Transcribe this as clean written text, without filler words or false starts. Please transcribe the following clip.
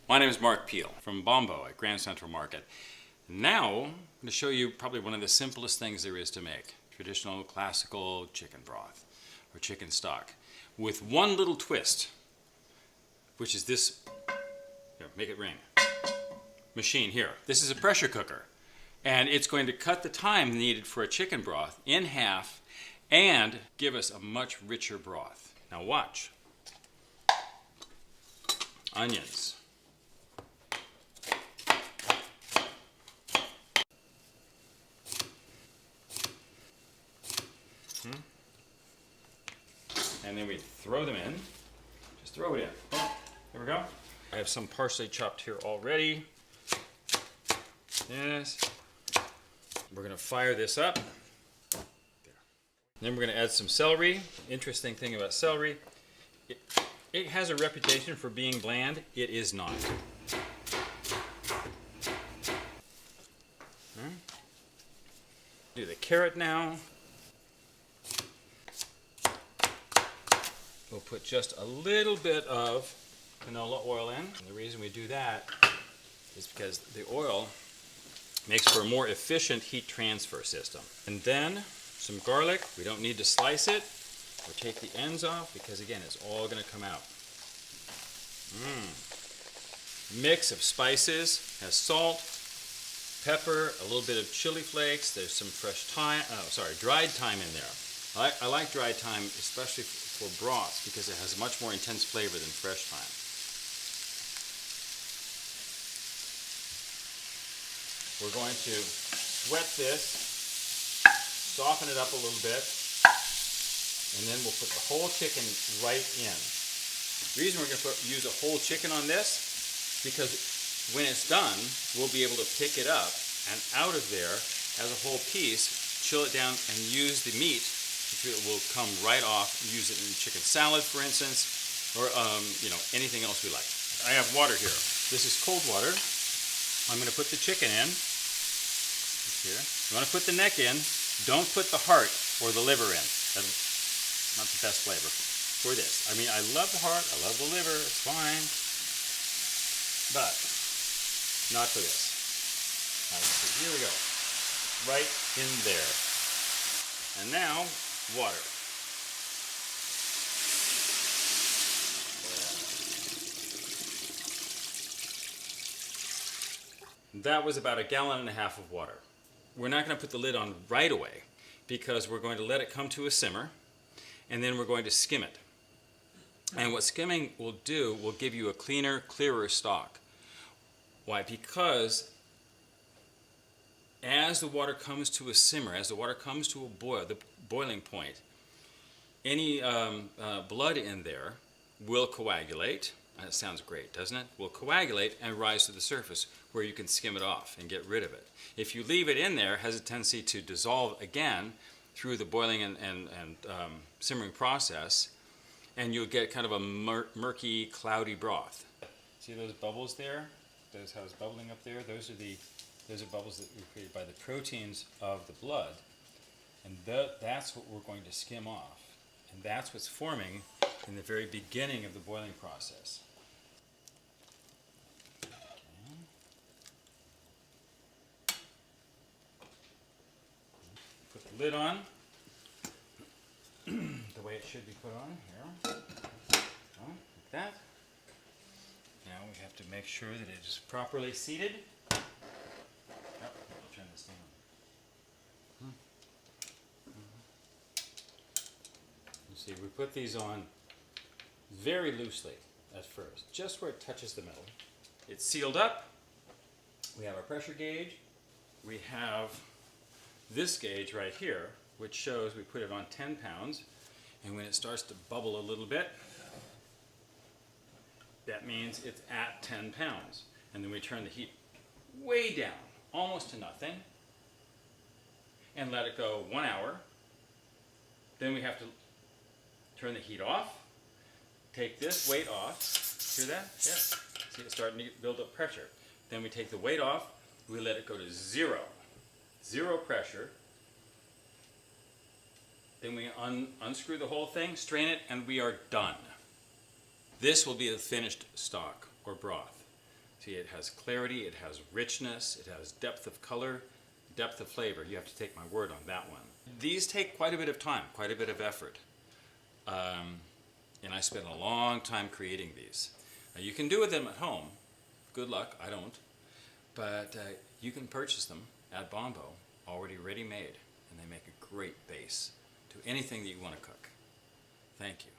My name is Mark Peel from Bombo at Grand Central Market. Now, I'm going to show you probably one of the simplest things there is to make. Traditional classical chicken broth or chicken stock with one little twist, which is this, here, make it ring, machine here. This is a pressure cooker, and it's going to cut the time needed for a chicken broth in half and give us a much richer broth. Now watch. Onions. And then we throw them in. Just throw it in. Oh, there we go. I have some parsley chopped here already. Yes. We're going to fire this up. There. Then we're going to add some celery. Interesting thing about celery, it has a reputation for being bland. It is not. Do the carrot now. We'll put just a little bit of canola oil in. And the reason we do that is because the oil makes for a more efficient heat transfer system. And then some garlic. We don't need to slice it or take the ends off because, again, it's all going to come out. Mix of spices. Has salt, pepper, a little bit of chili flakes. There's some fresh thyme, dried thyme in there. I like dried thyme, especially for broths, because it has much more intense flavor than fresh thyme. We're going to wet this, soften it up a little bit, and then we'll put the whole chicken right in. The reason we're going to use a whole chicken on this, because when it's done, we'll be able to pick it up and out of there as a whole piece, chill it down, and use the meat. It will come right off. Use it in chicken salad, for instance, or anything else we like. I have water here. This is cold water. I'm going to put the chicken in. Here. You want to put the neck in. Don't put the heart or the liver in. That's not the best flavor for this. I mean, I love the heart. I love the liver. It's fine, but not for this. All right, so here we go. Right in there. And now, water. That was about 1.5 gallons of water. We're not going to put the lid on right away because we're going to let it come to a simmer and then we're going to skim it. And what skimming will do will give you a cleaner, clearer stock. Why? Because as the water comes to a simmer, as the water comes to a boil, the boiling point, any blood in there will coagulate. That sounds great, doesn't it? Will coagulate and rise to the surface where you can skim it off and get rid of it. If you leave it in there, it has a tendency to dissolve again through the boiling and simmering process, and you'll get kind of a murky, cloudy broth. See those bubbles there? Those how it's bubbling up there? Those are bubbles that were created by the proteins of the blood. And that's what we're going to skim off. And that's what's forming in the very beginning of the boiling process. Okay. Put the lid on the way it should be put on here. Like that. Now we have to make sure that it is properly seated. Oh, I'll turn this down. You see, we put these on very loosely at first, just where it touches the metal. It's sealed up. We have our pressure gauge. We have this gauge right here, which shows we put it on 10 pounds. And when it starts to bubble a little bit, that means it's at 10 pounds. And then we turn the heat way down, almost to nothing, and let it go 1 hour. Then we have to turn the heat off, take this weight off. Hear that? Yeah. See, it's starting to build up pressure. Then we take the weight off, we let it go to zero. Zero pressure. Then we unscrew the whole thing, strain it, and we are done. This will be the finished stock or broth. See, it has clarity, it has richness, it has depth of color, depth of flavor. You have to take my word on that one. These take quite a bit of time, quite a bit of effort. And I spent a long time creating these. Now, you can do them at home. Good luck, I don't. But you can purchase them at Bombo, already ready-made, and they make a great base to anything that you want to cook. Thank you.